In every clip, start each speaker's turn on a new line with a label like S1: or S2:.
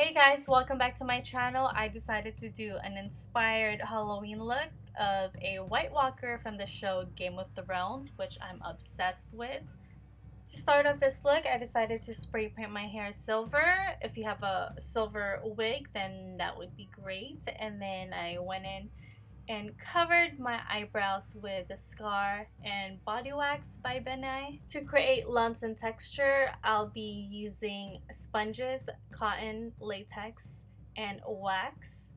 S1: Hey guys, welcome back to my channel. I decided to do an inspired Halloween look of a White Walker from the show Game of Thrones, which I'm obsessed with. To start off this look, I decided to spray paint my hair silver. If you have a silver wig, then that would be great. And then I went in and covered my eyebrows with the Scar and Body Wax by Benai. To create lumps and texture, I'll be using sponges, cotton, latex, and wax.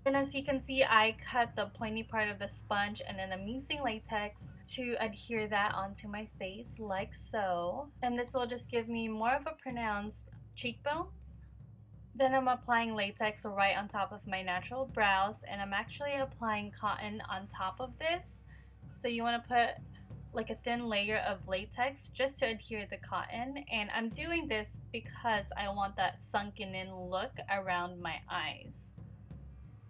S1: And as you can see, I cut the pointy part of the sponge and then I'm using latex to adhere that onto my face like so. And this will just give me more of a pronounced cheekbones. Then I'm applying latex right on top of my natural brows, and I'm actually applying cotton on top of this. So you want to put like a thin layer of latex just to adhere the cotton, and I'm doing this because I want that sunken in look around my eyes.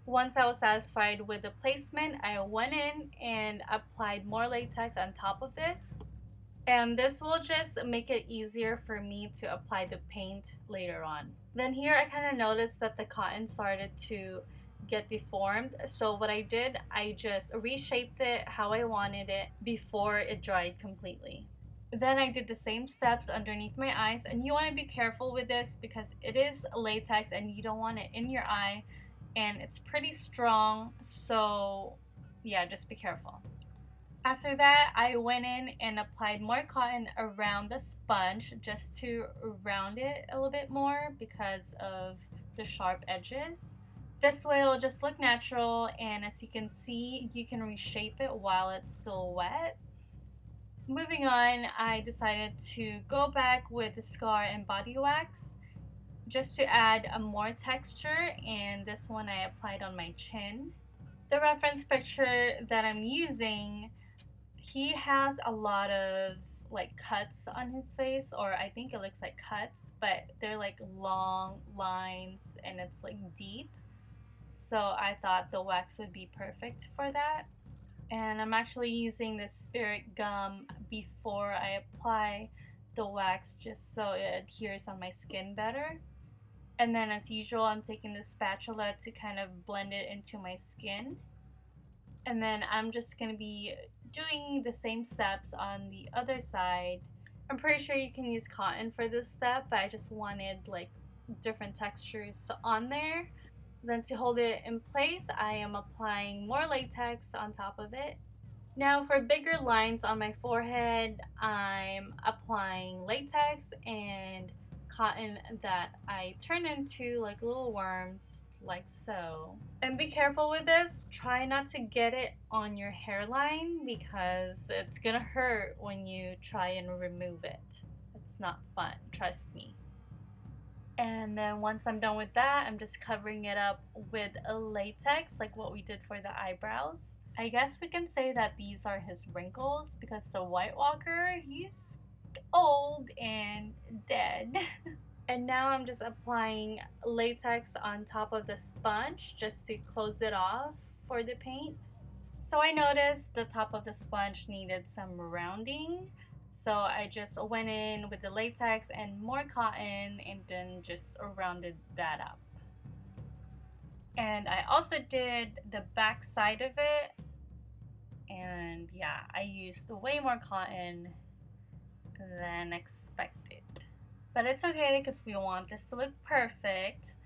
S1: Once I was satisfied with the placement, I went in and applied more latex on top of this. And this will just make it easier for me to apply the paint later on. Then here I kind of noticed that the cotton started to get deformed. So what I did, I just reshaped it how I wanted it before it dried completely. Then I did the same steps underneath my eyes, and you want to be careful with this because it is latex and you don't want it in your eye, and it's pretty strong, so yeah, just be careful. After that, I went in and applied more cotton around the sponge just to round it a little bit more because of the sharp edges. This way it'll just look natural, and as you can see, you can reshape it while it's still wet. Moving on, I decided to go back with the Scar and Body Wax just to add a more texture, and this one I applied on my chin. The reference picture that I'm using, he has a lot of like cuts on his face, or I think it looks like cuts, but they're like long lines and it's like deep. So I thought the wax would be perfect for that. And I'm actually using the spirit gum before I apply the wax just so it adheres on my skin better. And then as usual, I'm taking the spatula to kind of blend it into my skin. And then I'm just going to be doing the same steps on the other side. I'm pretty sure you can use cotton for this step, but I just wanted like different textures on there. Then to hold it in place, I am applying more latex on top of it. Now for bigger lines on my forehead, I'm applying latex and cotton that I turn into like little worms, like so. And be careful with this. Try not to get it on your hairline because it's gonna hurt when you try and remove it. It's not fun, trust me. And then once I'm done with that, I'm just covering it up with a latex like what we did for the eyebrows. I guess we can say that these are his wrinkles because the White Walker, he's old and dead. And now I'm just applying latex on top of the sponge just to close it off for the paint. So I noticed the top of the sponge needed some rounding. So I just went in with the latex and more cotton and then just rounded that up. And I also did the back side of it. And yeah, I used way more cotton than expected. But it's okay because we want this to look perfect.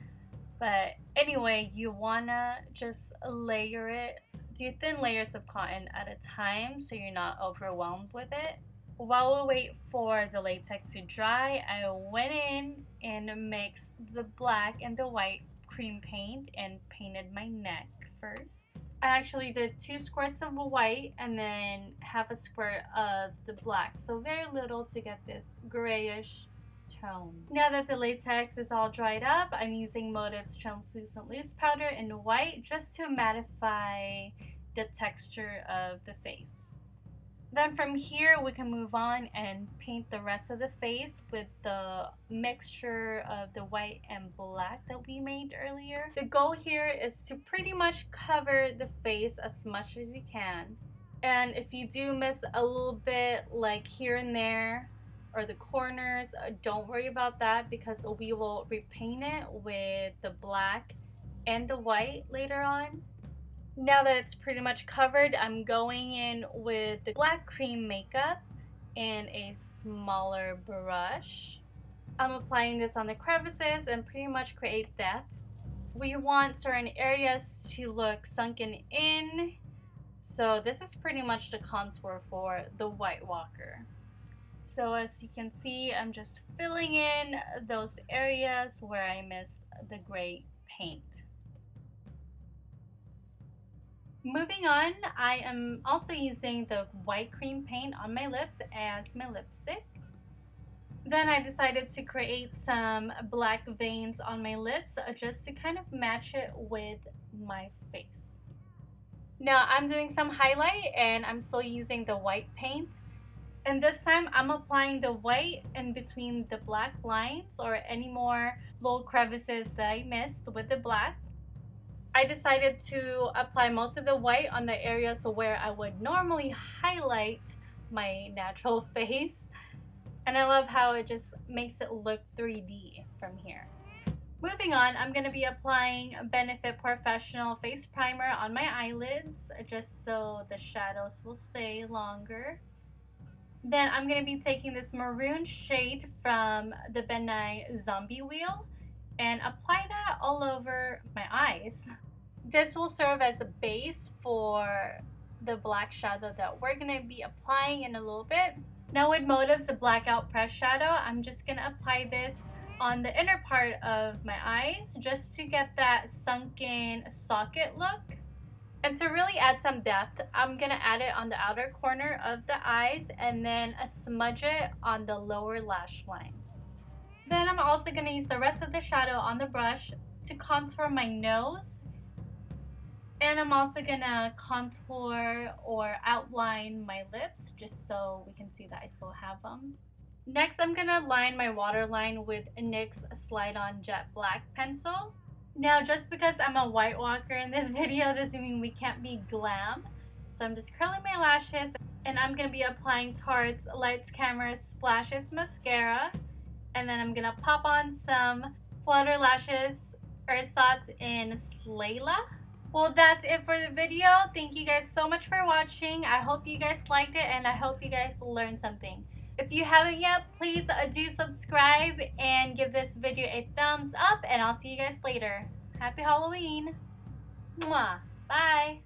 S1: But anyway, you wanna just layer it. Do thin layers of cotton at a time so you're not overwhelmed with it. While we wait for the latex to dry, I went in and mixed the black and the white cream paint and painted my neck first. I actually did 2 squirts of white and then half a squirt of the black, so very little to get this grayish tone. Now that the latex is all dried up, I'm using Motive's translucent loose powder in white just to mattify the texture of the face. Then from here we can move on and paint the rest of the face with the mixture of the white and black that we made earlier. The goal here is to pretty much cover the face as much as you can. And if you do miss a little bit like here and there, or the corners, don't worry about that because we will repaint it with the black and the white later on. Now that it's pretty much covered, I'm going in with the black cream makeup and a smaller brush. I'm applying this on the crevices and pretty much create depth. We want certain areas to look sunken in, so this is pretty much the contour for the White Walker. So as you can see, I'm just filling in those areas where I missed the gray paint. Moving on, I am also using the white cream paint on my lips as my lipstick. Then I decided to create some black veins on my lips just to kind of match it with my face. Now I'm doing some highlight and I'm still using the white paint. And this time I'm applying the white in between the black lines or any more little crevices that I missed with the black. I decided to apply most of the white on the areas where I would normally highlight my natural face. And I love how it just makes it look 3D from here. Moving on, I'm going to be applying Benefit Professional Face Primer on my eyelids just so the shadows will stay longer. Then I'm going to be taking this maroon shade from the Ben Nye Zombie Wheel and apply that all over my eyes. This will serve as a base for the black shadow that we're going to be applying in a little bit. Now with Motive's Blackout Press Shadow, I'm just going to apply this on the inner part of my eyes just to get that sunken socket look. And to really add some depth, I'm going to add it on the outer corner of the eyes and then smudge it on the lower lash line. Then I'm also going to use the rest of the shadow on the brush to contour my nose. And I'm also going to contour or outline my lips just so we can see that I still have them. Next, I'm going to line my waterline with NYX Slide On Jet Black pencil. Now, just because I'm a white walker in this video doesn't mean we can't be glam. So I'm just curling my lashes and I'm going to be applying Tarte's Lights Camera Splashes Mascara. And then I'm going to pop on some Flutter Lashes Ersatz in Slayla. Well, that's it for the video. Thank you guys so much for watching. I hope you guys liked it and I hope you guys learned something. If you haven't yet, please do subscribe and give this video a thumbs up and I'll see you guys later. Happy Halloween. Mwah. Bye.